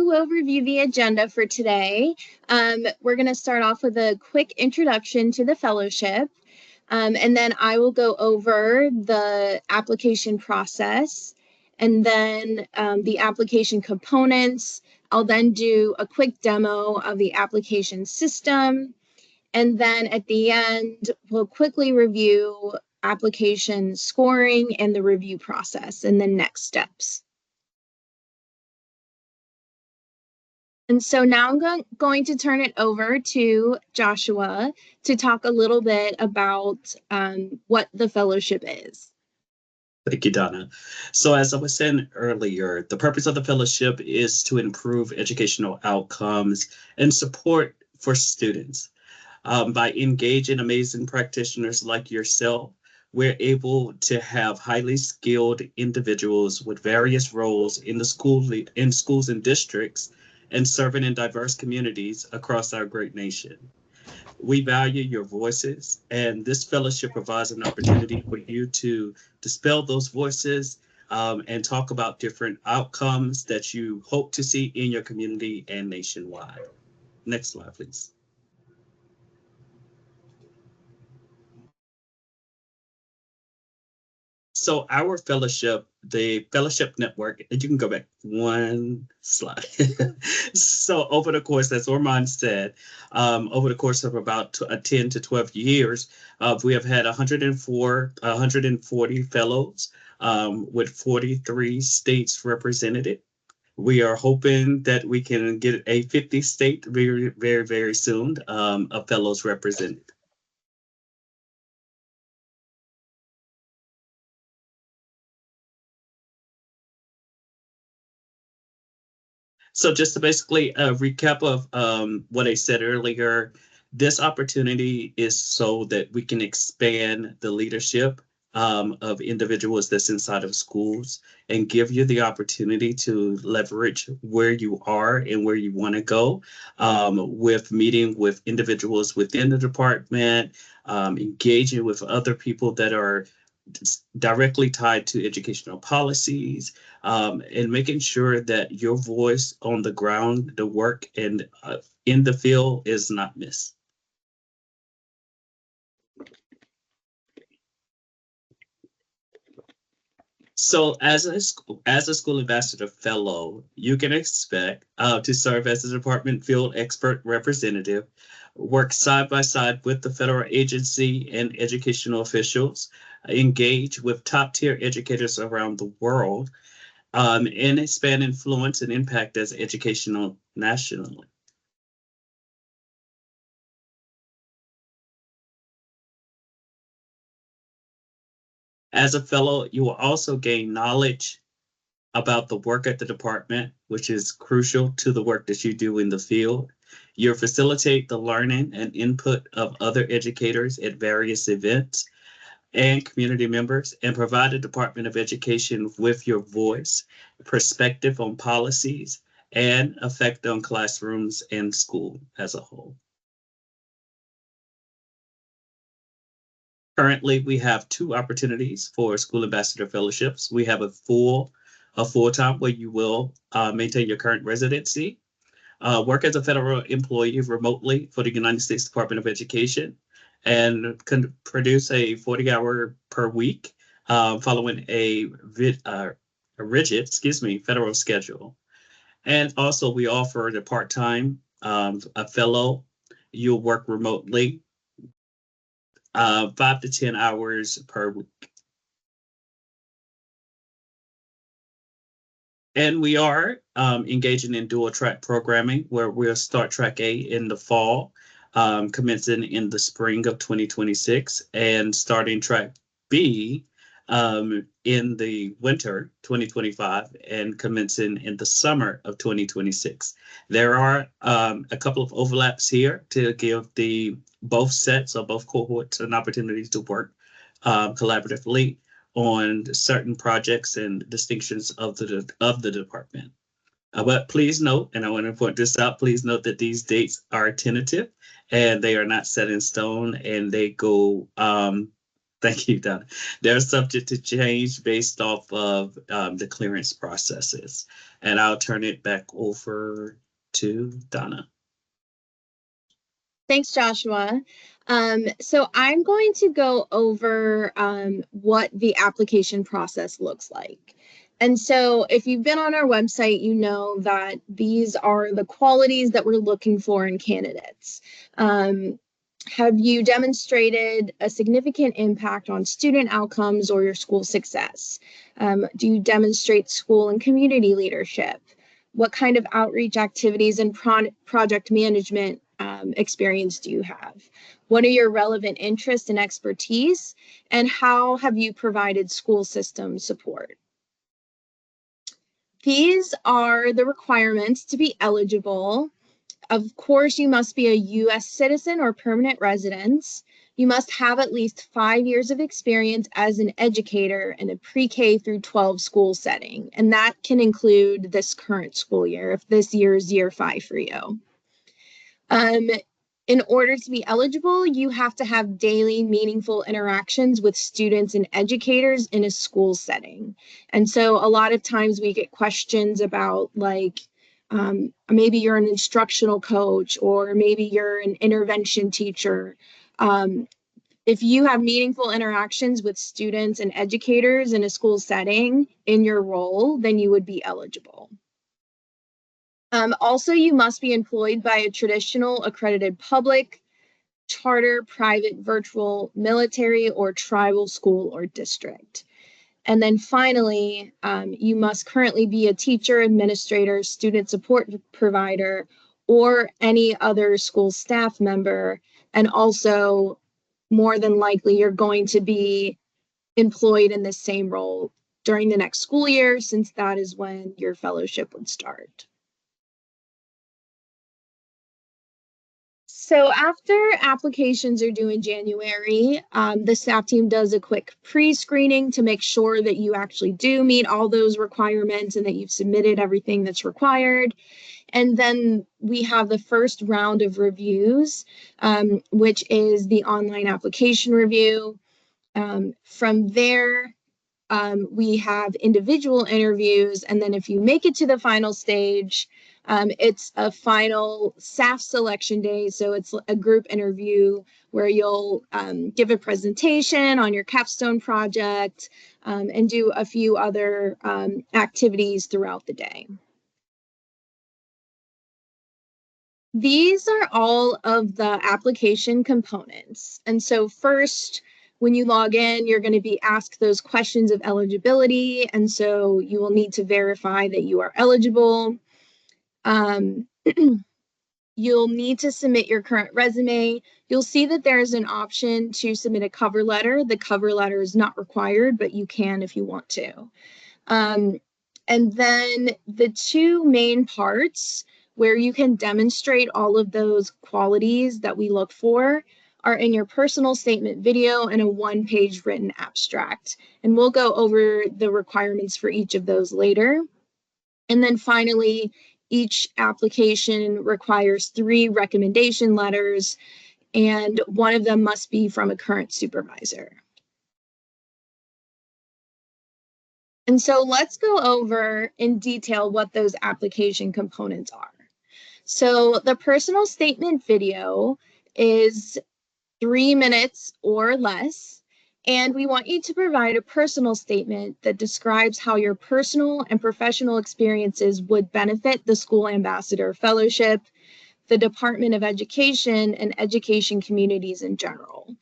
will review the agenda for today. We're going to start off with a quick introduction to the fellowship, and then I will go over the application process and then the application components. I'll then do a quick demo of the application system. And then at the end, we'll quickly review application scoring and the review process and then next steps. And so now I'm going to turn it over to Joshua to talk a little bit about what the fellowship is. Thank you, Donna. So as I was saying earlier, the purpose of the fellowship is to improve educational outcomes and support for students. By engaging amazing practitioners like yourself, we're able to have highly skilled individuals with various roles in schools and districts and serving in diverse communities across our great nation. We value your voices, and this fellowship provides an opportunity for you to dispel those voices and talk about different outcomes that you hope to see in your community and nationwide. Next slide, please. So our fellowship, the fellowship network, and you can go back one slide. So over the course, as Orman said, over the course of about 10 to 12 years, we have had 140 fellows with 43 states represented. We are hoping that we can get a 50 state very, very, very soon of fellows represented. So just to basically recap of what I said earlier, this opportunity is so that we can expand the leadership of individuals that's inside of schools and give you the opportunity to leverage where you are and where you want to go with meeting with individuals within the department, engaging with other people that are directly tied to educational policies, and making sure that your voice on the ground, the work and in the field is not missed. So as a school ambassador fellow, you can expect to serve as a department field expert representative, work side by side with the federal agency and educational officials, engage with top tier educators around the world, and expand influence and impact as educational nationally. As a fellow, you will also gain knowledge about the work at the department, which is crucial to the work that you do in the field. You'll facilitate the learning and input of other educators at various events and community members, and provide the Department of Education with your voice, perspective on policies, and effect on classrooms and school as a whole. Currently, we have 2 opportunities for school ambassador fellowships. We have a full-time where you will maintain your current residency, work as a federal employee remotely for the United States Department of Education, and can produce a 40-hour per week following a rigid, federal schedule. And also we offer the part-time, a fellow, you'll work remotely 5 to 10 hours per week. And we are engaging in dual track programming where we'll start track A in the fall, commencing in the spring of 2026, and starting track B in the winter 2025 and commencing in the summer of 2026. There are a couple of overlaps here to give both sets or both cohorts an opportunity to work collaboratively on certain projects and distinctions of the department. But please note, and I want to point this out, please note that these dates are tentative and they are not set in stone, and they go, thank you, Donna. They're subject to change based off of the clearance processes. And I'll turn it back over to Donna. Thanks, Joshua. So I'm going to go over what the application process looks like. And so if you've been on our website, you know that these are the qualities that we're looking for in candidates. Have you demonstrated a significant impact on student outcomes or your school success? Do you demonstrate school and community leadership? What kind of outreach activities and project management experience do you have? What are your relevant interests and expertise? And how have you provided school system support? These are the requirements to be eligible. Of course, you must be a U.S. citizen or permanent resident. You must have at least 5 years of experience as an educator in a pre-K through 12 school setting. And that can include this current school year, if this year is year 5 for you. In order to be eligible, you have to have daily meaningful interactions with students and educators in a school setting. And so a lot of times we get questions about like, maybe you're an instructional coach or maybe you're an intervention teacher. If you have meaningful interactions with students and educators in a school setting in your role, then you would be eligible. Also, you must be employed by a traditional accredited public, charter, private, virtual, military, or tribal school or district. And then finally, you must currently be a teacher, administrator, student support provider, or any other school staff member. And also, more than likely, you're going to be employed in the same role during the next school year, since that is when your fellowship would start. So after applications are due in January, the staff team does a quick pre-screening to make sure that you actually do meet all those requirements and that you've submitted everything that's required. And then we have the first round of reviews, which is the online application review. From there, we have individual interviews, and then if you make it to the final stage, it's a final SAF selection day. So it's a group interview where you'll give a presentation on your capstone project and do a few other activities throughout the day. These are all of the application components. And so first, when you log in, you're going to be asked those questions of eligibility. And so you will need to verify that you are eligible. You'll need to submit your current resume. You'll see that there's an option to submit a cover letter. The cover letter is not required, but you can if you want to. And then the two main parts where you can demonstrate all of those qualities that we look for are in your personal statement video and a one-page written abstract. And we'll go over the requirements for each of those later. And then finally, each application requires 3 recommendation letters, and one of them must be from a current supervisor. And so let's go over in detail what those application components are. So the personal statement video is 3 minutes or less, and we want you to provide a personal statement that describes how your personal and professional experiences would benefit the School Ambassador Fellowship, the Department of Education, and education communities in general.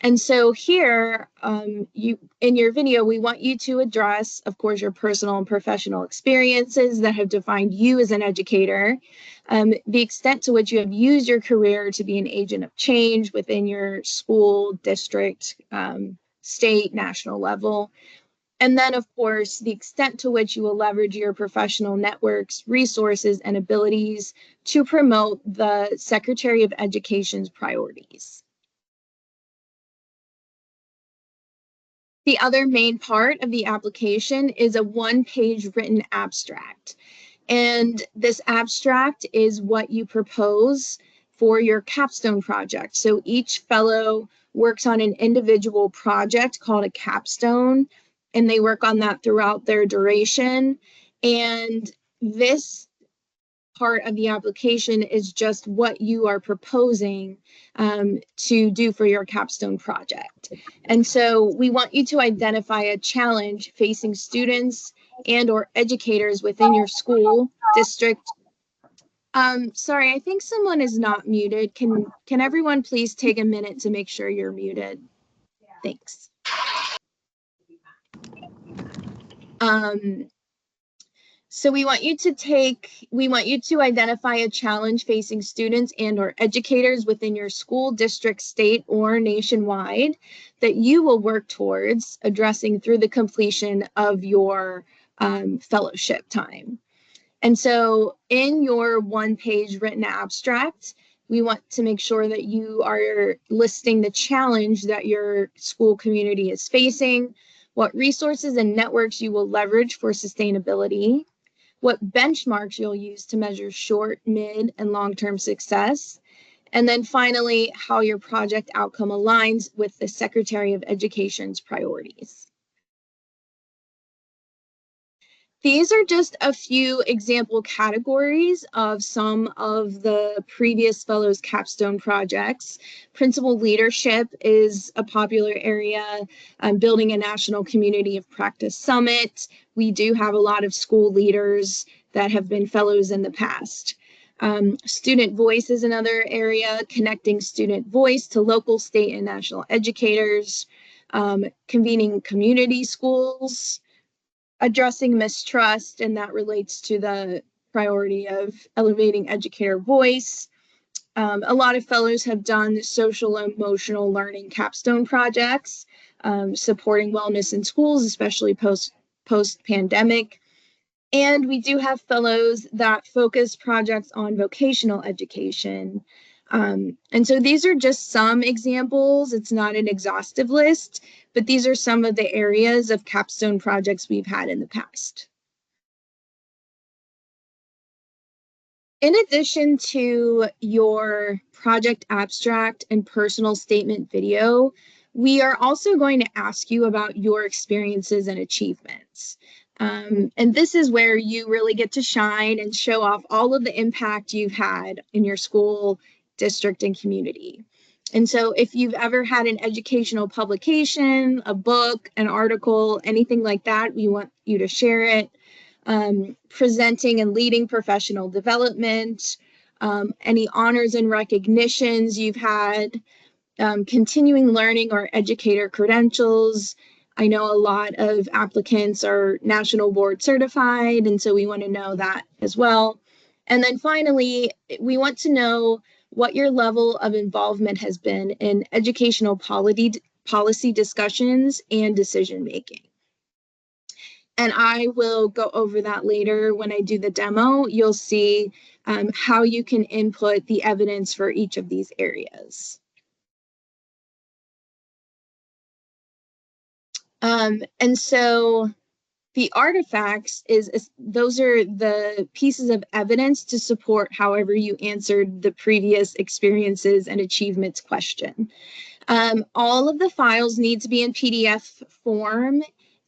And so here, in your video, we want you to address, of course, your personal and professional experiences that have defined you as an educator, the extent to which you have used your career to be an agent of change within your school, district, state, national level. And then, of course, the extent to which you will leverage your professional networks, resources, and abilities to promote the Secretary of Education's priorities. The other main part of the application is a one-page written abstract. And this abstract is what you propose for your capstone project. So each fellow works on an individual project called a capstone, and they work on that throughout their duration. And this part of the application is just what you are proposing to do for your capstone project. And so we want you to identify a challenge facing students and or educators within your school, district. Sorry, I think someone is not muted. Can everyone please take a minute to make sure you're muted? Thanks. So we want you to identify a challenge facing students and or educators within your school, district, state, or nationwide that you will work towards addressing through the completion of your fellowship time. And so in your one-page written abstract, we want to make sure that you are listing the challenge that your school community is facing, what resources and networks you will leverage for sustainability, what benchmarks you'll use to measure short, mid, and long-term success, and then finally, how your project outcome aligns with the Secretary of Education's priorities. These are just a few example categories of some of the previous Fellows capstone projects. Principal leadership is a popular area, building a national community of practice summit. We do have a lot of school leaders that have been fellows in the past. Student voice is another area, connecting student voice to local, state, and national educators, convening community schools, addressing mistrust, and that relates to the priority of elevating educator voice. A lot of fellows have done social emotional learning capstone projects, supporting wellness in schools, especially post-pandemic. And we do have fellows that focus projects on vocational education. And so these are just some examples. It's not an exhaustive list, but these are some of the areas of capstone projects we've had in the past. In addition to your project abstract and personal statement video, we are also going to ask you about your experiences and achievements. And this is where you really get to shine and show off all of the impact you've had in your school, district, and community. And so if you've ever had an educational publication, a book, an article, anything like that, we want you to share it. Presenting and leading professional development, any honors and recognitions you've had, continuing learning or educator credentials. I know a lot of applicants are national board certified, and so we want to know that as well. And then finally, we want to know what your level of involvement has been in educational policy discussions and decision making. And I will go over that later when I do the demo. You'll see how you can input the evidence for each of these areas. And so the artifacts those are the pieces of evidence to support however you answered the previous experiences and achievements question. All of the files need to be in PDF form,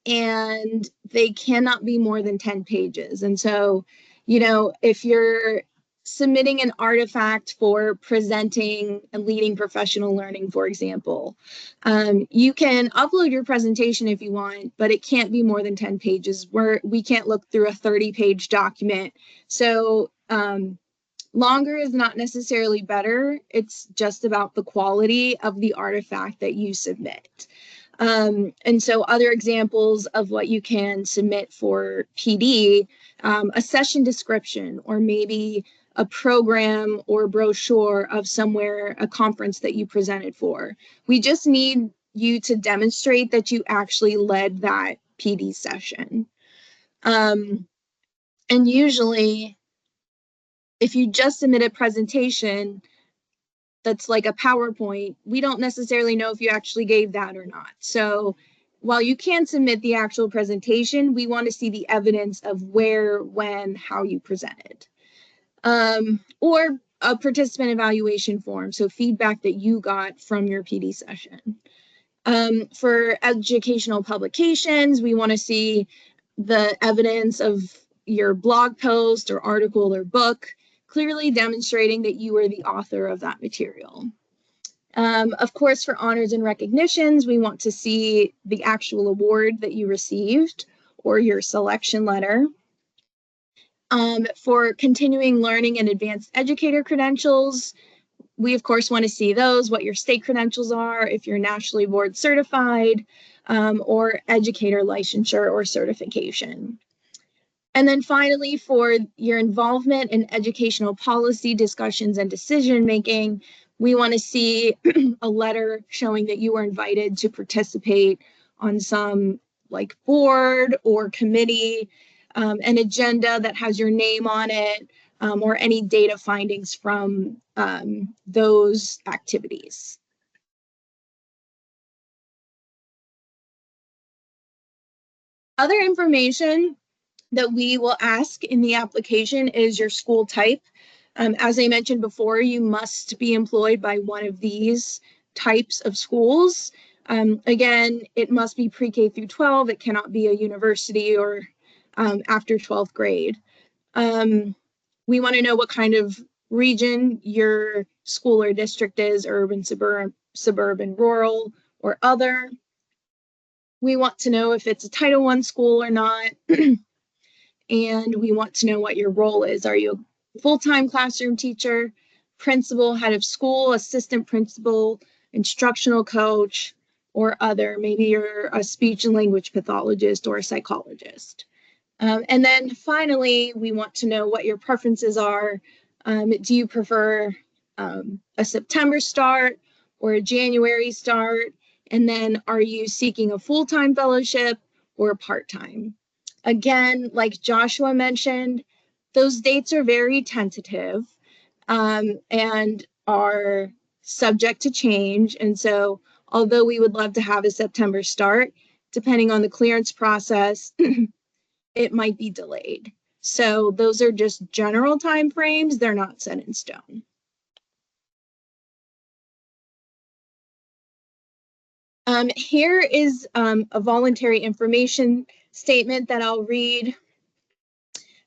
and they cannot be more than 10 pages. And so, you know, if you're submitting an artifact for presenting and leading professional learning, for example, you can upload your presentation if you want, but it can't be more than 10 pages. We can't look through a 30-page document. So longer is not necessarily better. It's just about the quality of the artifact that you submit. And so other examples of what you can submit for PD, a session description, or maybe a program or brochure of somewhere, a conference that you presented for. We just need you to demonstrate that you actually led that PD session. And usually, if you just submit a presentation that's like a PowerPoint, we don't necessarily know if you actually gave that or not. So while you can submit the actual presentation, we want to see the evidence of where, when, how you presented. Or a participant evaluation form, so feedback that you got from your PD session. For educational publications, we want to see the evidence of your blog post or article or book, clearly demonstrating that you are the author of that material. Of course, for honors and recognitions, we want to see the actual award that you received or your selection letter. For continuing learning and advanced educator credentials, we of course want to see those, what your state credentials are, if you're nationally board certified, or educator licensure or certification. And then finally, for your involvement in educational policy discussions and decision making, we want to see a letter showing that you were invited to participate on some like board or committee, an agenda that has your name on it, or any data findings from those activities. Other information that we will ask in the application is your school type. As I mentioned before, you must be employed by one of these types of schools. Again, it must be pre-K through 12. It cannot be a university or after 12th grade. We want to know what kind of region your school or district is, urban, suburban, rural, or other. We want to know if it's a Title I school or not. And we want to know what your role is. Are you a full-time classroom teacher, principal, head of school, assistant principal, instructional coach, or other? Maybe you're a speech and language pathologist or a psychologist. And then finally, we want to know what your preferences are. Do you prefer a September start or a January start? And then are you seeking a full-time fellowship or part-time? Again, like Joshua mentioned, those dates are very tentative and are subject to change. And so although we would love to have a September start, depending on the clearance process, it might be delayed. So those are just general timeframes. They're not set in stone. Here is a voluntary information statement that I'll read.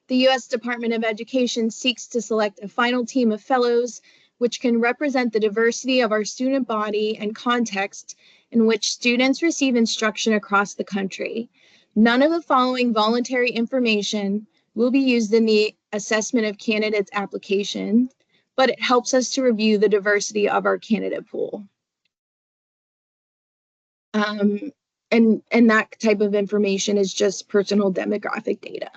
The U.S. Department of Education seeks to select a final team of fellows which can represent the diversity of our student body and context in which students receive instruction across the country. None of the following voluntary information will be used in the assessment of candidates' application, but it helps us to review the diversity of our candidate pool. And that type of information is just personal demographic data.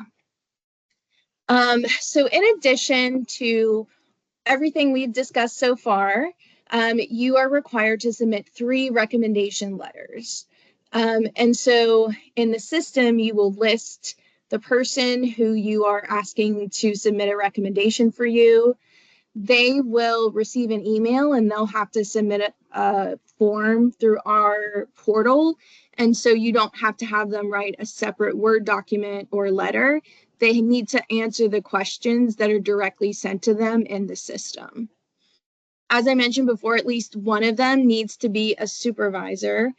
So in addition to everything we've discussed so far, you are required to submit 3 recommendation letters. And so in the system, you will list the person who you are asking to submit a recommendation for you. They will receive an email and they'll have to submit a form through our portal. And so you don't have to have them write a separate Word document or letter. They need to answer the questions that are directly sent to them in the system. As I mentioned before, at least one of them needs to be a supervisor,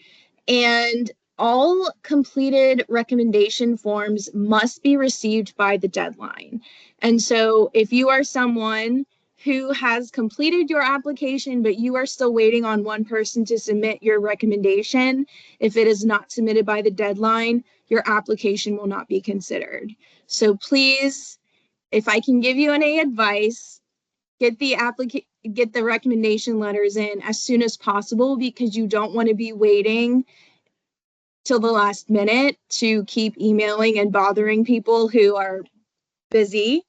and all completed recommendation forms must be received by the deadline. And so if you are someone who has completed your application, but you are still waiting on one person to submit your recommendation, if it is not submitted by the deadline, your application will not be considered. So please, if I can give you any advice, get the recommendation letters in as soon as possible, because you don't want to be waiting till the last minute to keep emailing and bothering people who are busy.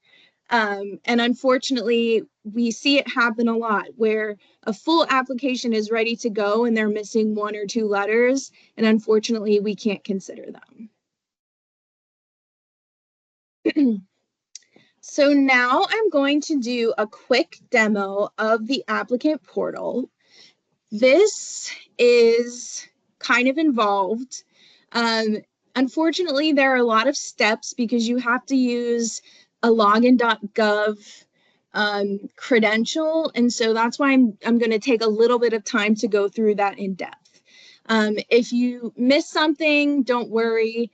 And unfortunately, we see it happen a lot where a full application is ready to go and they're missing 1 or 2 letters, and unfortunately, we can't consider them. So now I'm going to do a quick demo of the applicant portal. This is kind of involved. Unfortunately, there are a lot of steps because you have to use a login.gov credential. And so that's why I'm going to take a little bit of time to go through that in depth. If you miss something, don't worry.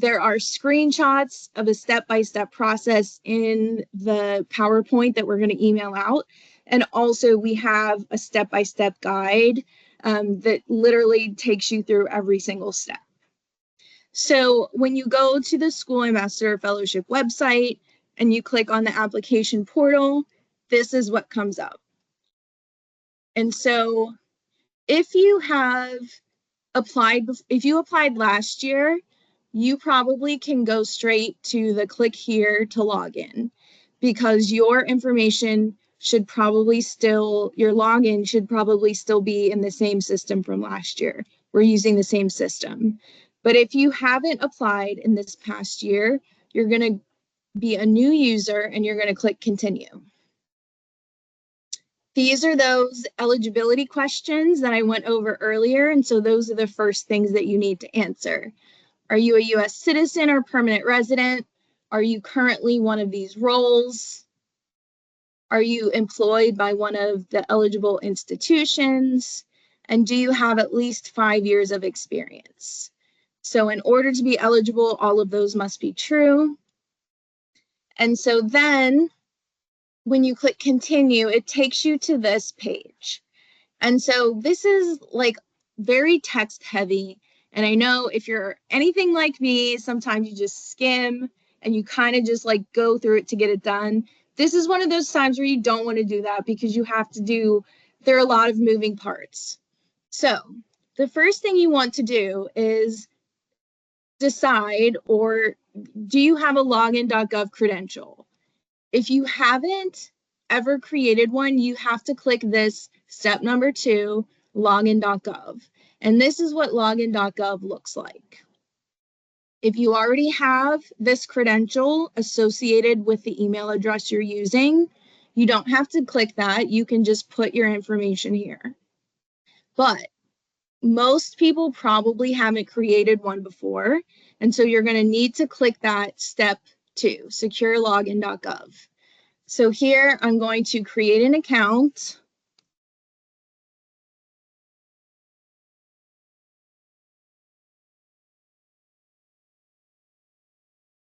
There are screenshots of a step-by-step process in the PowerPoint that we're going to email out. And also we have a step-by-step guide that literally takes you through every single step. So when you go to the School Ambassador Fellowship website and you click on the application portal, this is what comes up. And so if you applied last year, you probably can go straight to the click here to log in, because your information should probably still, your login should probably still be in the same system from last year. We're using the same system. But if you haven't applied in this past year, you're going to be a new user and you're going to click continue. These are those eligibility questions that I went over earlier. And so those are the first things that you need to answer. Are you a U.S. citizen or permanent resident? Are you currently one of these roles? Are you employed by one of the eligible institutions? And do you have at least 5 years of experience? So in order to be eligible, all of those must be true. And so then when you click continue, it takes you to this page. And so this is like very text heavy. And I know if you're anything like me, sometimes you just skim and you kind of just like go through it to get it done. This is one of those times where you don't want to do that, because you have to do, there are a lot of moving parts. So the first thing you want to do is decide, or do you have a login.gov credential? If you haven't ever created one, you have to click this step number 2, login.gov. And this is what login.gov looks like. If you already have this credential associated with the email address you're using, you don't have to click that. You can just put your information here. But most people probably haven't created one before. And so you're going to need to click that step 2, securelogin.gov. So here I'm going to create an account.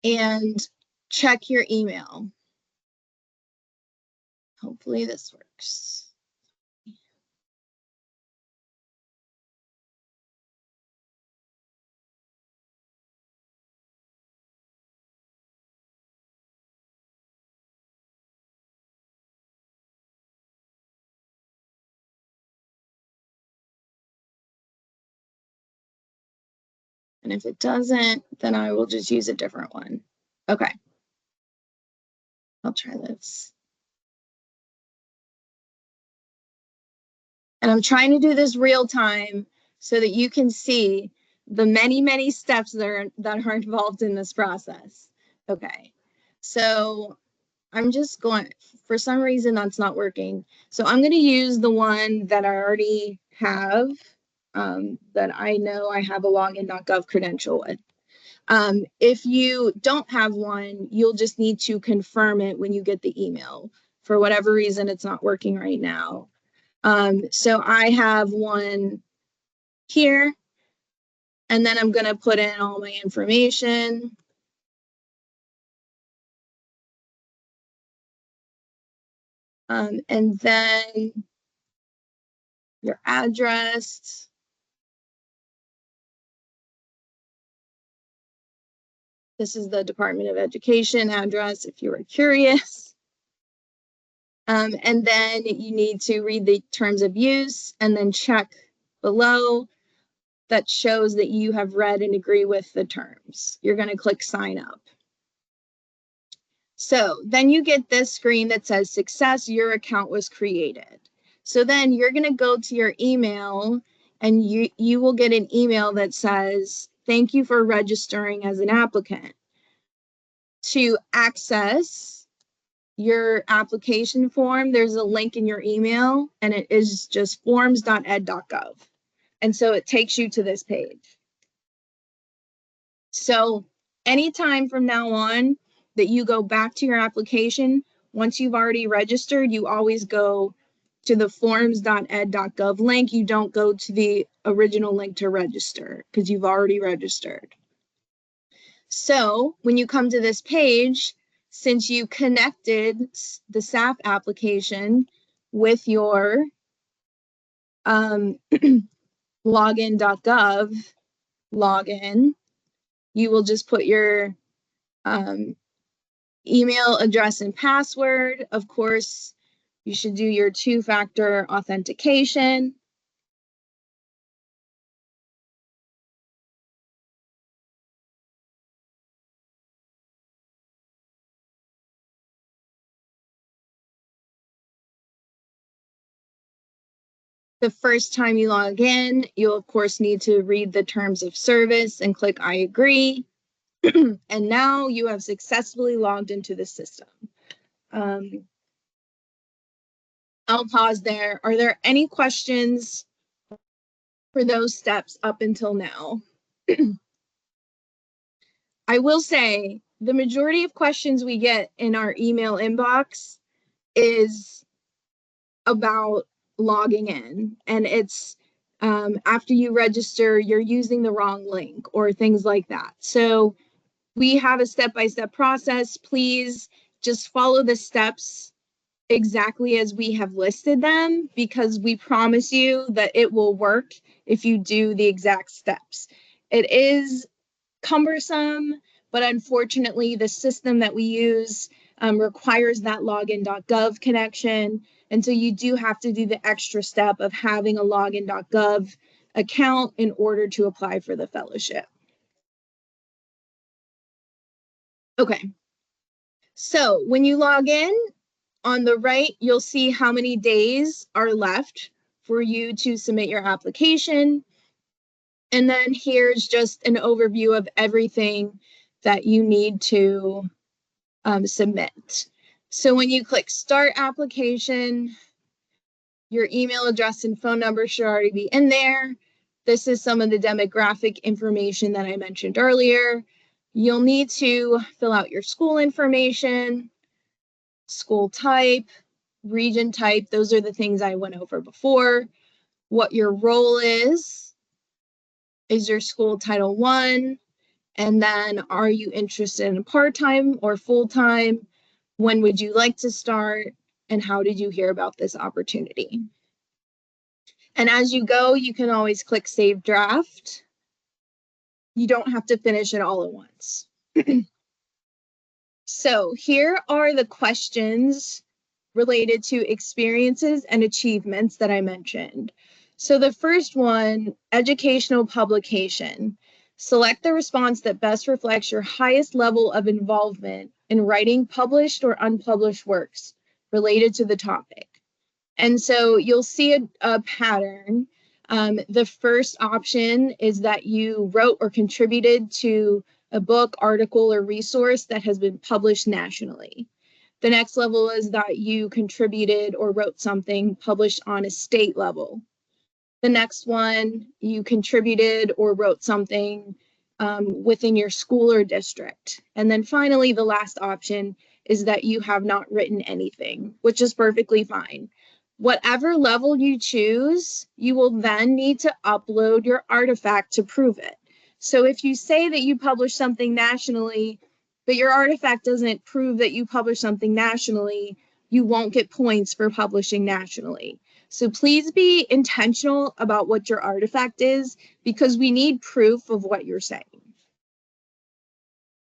And check your email. Hopefully this works. And if it doesn't, then I will just use a different one. Okay. I'll try this. And I'm trying to do this real time so that you can see the many, many steps that are involved in this process. Okay. So I'm just going, for some reason that's not working. So I'm going to use the one that I already have, that I know I have a login.gov credential with. If you don't have one, you'll just need to confirm it when you get the email. For whatever reason, it's not working right now. So I have one here, and then I'm going to put in all my information. And then your address. This is the Department of Education address, if you were curious. And then you need to read the terms of use and then check below that shows that you have read and agree with the terms. You're going to click sign up. So then you get this screen that says success, your account was created. So then you're going to go to your email and you will get an email that says, thank you for registering as an applicant. To access your application form, there's a link in your email, and it is just forms.ed.gov. And so it takes you to this page. So anytime from now on that you go back to your application, once you've already registered, you always go to the forms.ed.gov link. You don't go to the original link to register because you've already registered. So when you come to this page, since you connected the SAF application with your login.gov login, you will just put your email address and password. Of course, you should do your two-factor authentication. The first time you log in, you'll of course need to read the terms of service and click I agree. And now you have successfully logged into the system. I'll pause there. Are there any questions for those steps up until now? I will say the majority of questions we get in our email inbox is about logging in, and it's after you register, you're using the wrong link or things like that. So we have a step-by-step process. Please just follow the steps exactly as we have listed them, because we promise you that it will work if you do the exact steps. It is cumbersome, but unfortunately the system that we use requires that login.gov connection. And so you do have to do the extra step of having a login.gov account in order to apply for the fellowship. Okay, so when you log in, on the right, you'll see how many days are left for you to submit your application. And then here's just an overview of everything that you need to submit. So when you click Start Application, your email address and phone number should already be in there. This is some of the demographic information that I mentioned earlier. You'll need to fill out your school information, school type, region type. Those are the things I went over before. What your role is your school Title I? And then are you interested in part-time or full-time? When would you like to start? And how did you hear about this opportunity? And as you go, you can always click Save Draft. You don't have to finish it all at once. So here are the questions related to experiences and achievements that I mentioned. So the first one, educational publication. Select the response that best reflects your highest level of involvement in writing published or unpublished works related to the topic. And so you'll see a pattern. The first option is that you wrote or contributed to a book, article, or resource that has been published nationally. The next level is that you contributed or wrote something published on a state level. The next one, you contributed or wrote something within your school or district. And then finally, the last option is that you have not written anything, which is perfectly fine. Whatever level you choose, you will then need to upload your artifact to prove it. So if you say that you published something nationally, but your artifact doesn't prove that you published something nationally, you won't get points for publishing nationally. So please be intentional about what your artifact is, because we need proof of what you're saying.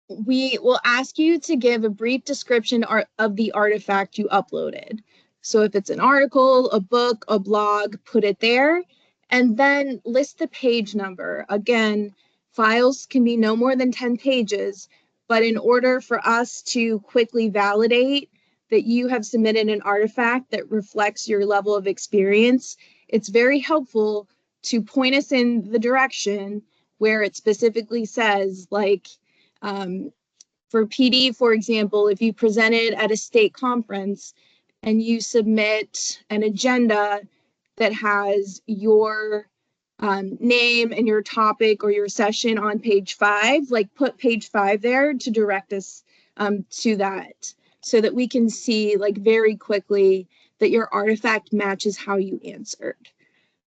We will ask you to give a brief description of the artifact you uploaded. So if it's an article, a book, a blog, put it there, and then list the page number. Again, files can be no more than 10 pages, but in order for us to quickly validate that you have submitted an artifact that reflects your level of experience, it's very helpful to point us in the direction where it specifically says, like, for PD, for example, if you presented at a state conference and you submit an agenda that has your name and your topic or your session on page 5, like put page 5 there to direct us to that, so that we can see like very quickly that your artifact matches how you answered.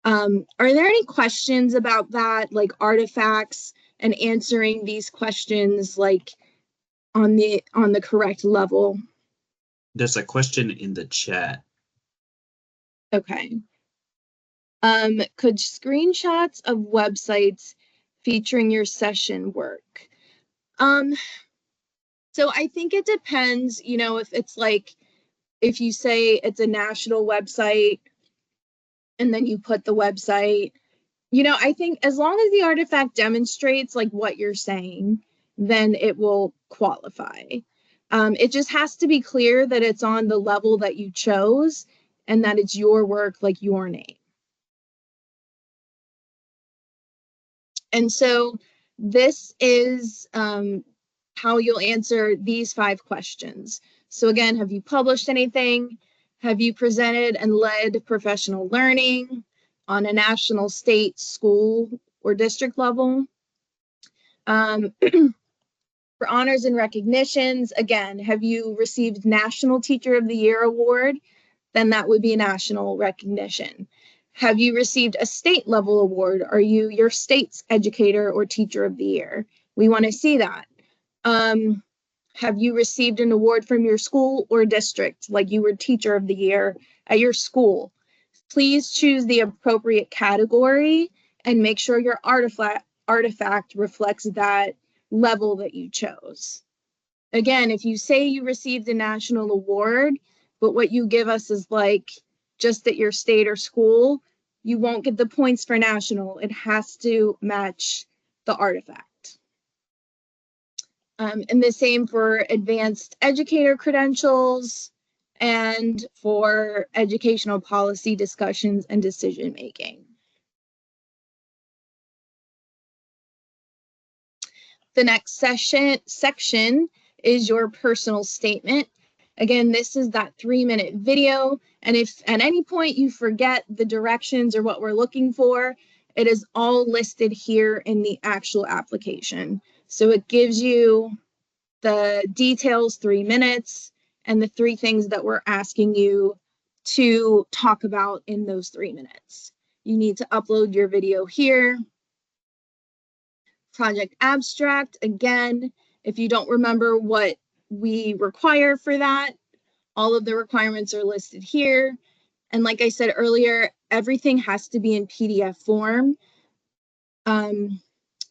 Are there any questions about that, like artifacts and answering these questions like on the correct level. There's a question in the chat. Okay. Could screenshots of websites featuring your session work? So I think it depends, you know, if it's like, if you say it's a national website and then you put the website, you know, I think as long as the artifact demonstrates like what you're saying, then it will qualify. It just has to be clear that it's on the level that you chose and that it's your work, like your name. And so this is how you'll answer these 5 questions. So again, have you published anything? Have you presented and led professional learning on a national, state, school, or district level? For honors and recognitions, again, have you received National Teacher of the Year award? Then that would be a national recognition. Have you received a state level award? Are you your state's educator or teacher of the year? We want to see that. Have you received an award from your school or district, like you were teacher of the year at your school? Please choose the appropriate category and make sure your artifact reflects that level that you chose. Again, if you say you received a national award, but what you give us is like just at your state or school, you won't get the points for national. It has to match the artifact. And the same for advanced educator credentials and for educational policy discussions and decision making. The next section is your personal statement. Again, this is that 3-minute video. And if at any point you forget the directions or what we're looking for, it is all listed here in the actual application. So it gives you the details, 3 minutes, and the 3 things that we're asking you to talk about in those 3 minutes. You need to upload your video here. Project abstract, again, if you don't remember what we require for that, all of the requirements are listed here. And like I said earlier, everything has to be in PDF form.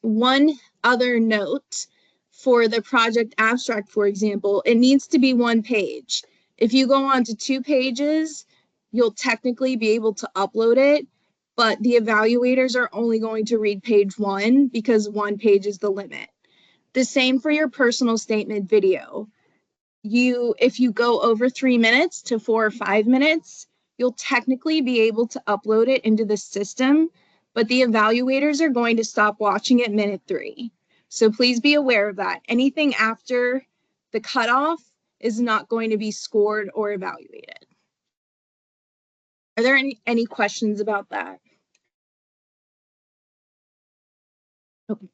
One other note for the project abstract, for example, it needs to be 1 page. If you go on to 2 pages, you'll technically be able to upload it, but the evaluators are only going to read page 1 because 1 page is the limit. The same for your personal statement video. If you go over 3 minutes to 4 or 5 minutes, you'll technically be able to upload it into the system, but the evaluators are going to stop watching at minute 3. So please be aware of that. Anything after the cutoff is not going to be scored or evaluated. Are there any questions about that? Okay.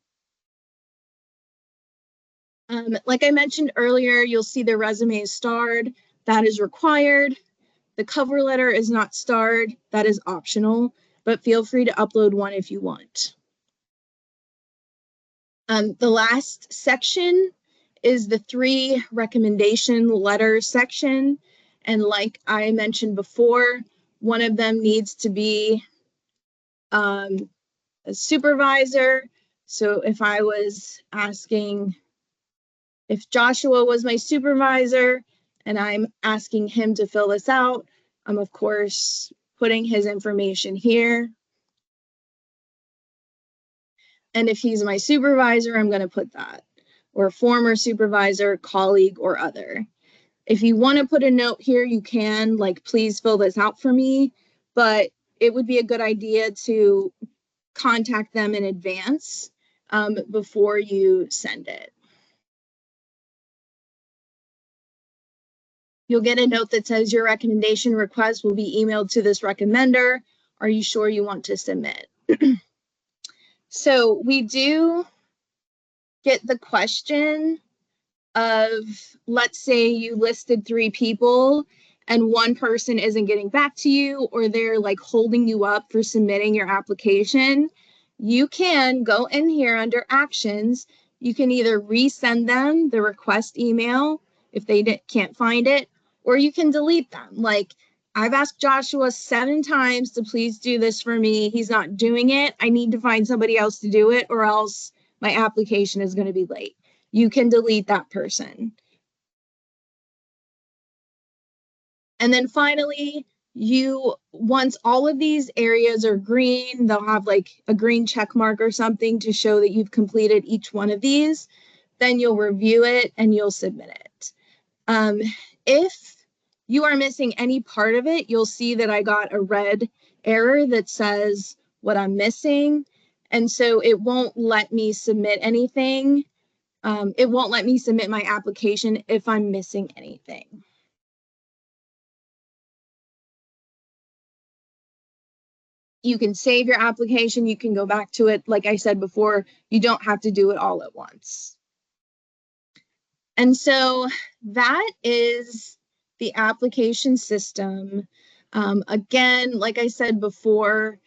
Like I mentioned earlier, you'll see the resume is starred. That is required. The cover letter is not starred. That is optional, but feel free to upload one if you want. The last section is the 3 recommendation letter section. And like I mentioned before, one of them needs to be a supervisor. So if I was asking, if Joshua was my supervisor and I'm asking him to fill this out, I'm of course putting his information here. And if he's my supervisor, I'm going to put that, or former supervisor, colleague, or other. If you want to put a note here, you can, like, please fill this out for me, but it would be a good idea to contact them in advance before you send it. You'll get a note that says your recommendation request will be emailed to this recommender. Are you sure you want to submit? So we do get the question of, let's say you listed 3 people and one person isn't getting back to you, or they're like holding you up for submitting your application. you can go in here under actions. You can either resend them the request email if they can't find it, or you can delete them. Like, I've asked Joshua 7 times to please do this for me. He's not doing it. I need to find somebody else to do it, or else my application is going to be late. You can delete that person. And then finally, once all of these areas are green, they'll have like a green check mark or something to show that you've completed each one of these. Then you'll review it and you'll submit it. If you are missing any part of it, you'll see that I got a red error that says what I'm missing. And so it won't let me submit anything. It won't let me submit my application if I'm missing anything. You can save your application. You can go back to it. Like I said before, you don't have to do it all at once. And so that is the application system. Again, like I said before,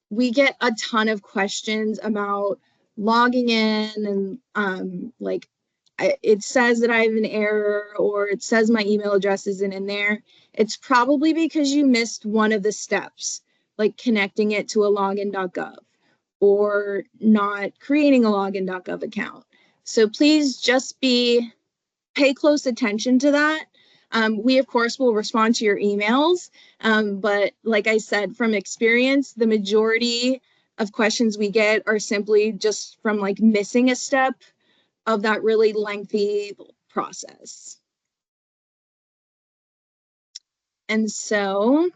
we get a ton of questions about logging in and like it says that I have an error or it says my email address isn't in there. It's probably because you missed one of the steps, like connecting it to a login.gov or not creating a login.gov account. So please just pay close attention to that. We, of course, will respond to your emails, but like I said, from experience, the majority of questions we get are simply just from like missing a step of that really lengthy process. And so,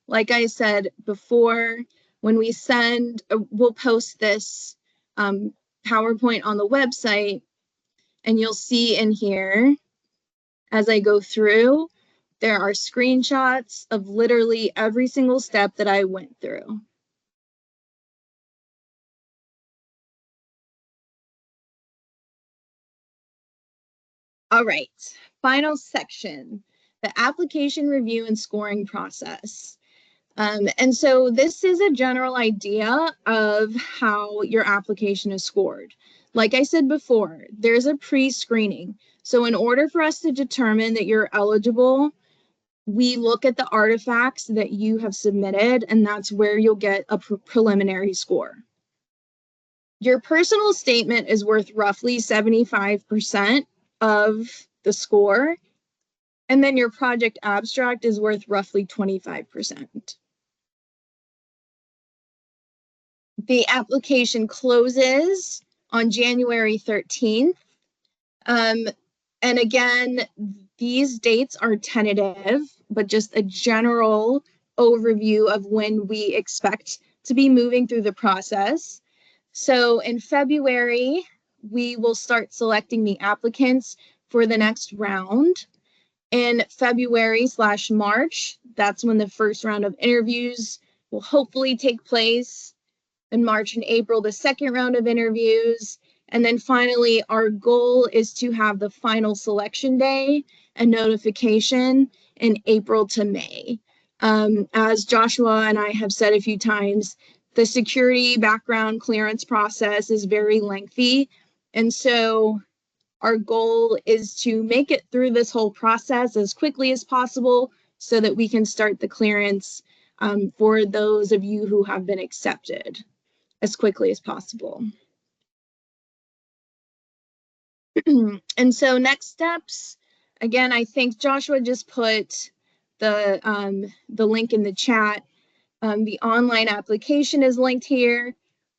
like I said before, when we send, we'll post this PowerPoint on the website, and you'll see in here, as I go through, there are screenshots of literally every single step that I went through. All right, final section, the application review and scoring process. And so this is a general idea of how your application is scored. Like I said before, there's a pre-screening. So in order for us to determine that you're eligible, we look at the artifacts that you have submitted, and that's where you'll get a preliminary score. Your personal statement is worth roughly 75% of the score, and then your project abstract is worth roughly 25%. The application closes on January 13th. And again, these dates are tentative, but just a general overview of when we expect to be moving through the process. So in February, we will start selecting the applicants for the next round. In February/March, that's when the first round of interviews will hopefully take place. In March and April, the second round of interviews. And then finally, our goal is to have the final selection day and notification in April to May. As Joshua and I have said a few times, the security background clearance process is very lengthy. And so our goal is to make it through this whole process as quickly as possible so that we can start the clearance for those of you who have been accepted as quickly as possible. And so next steps, again, I think Joshua just put the link in the chat. The online application is linked here.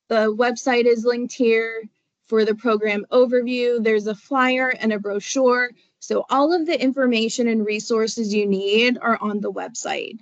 The website is linked here. For the program overview, there's a flyer and a brochure. So all of the information and resources you need are on the website.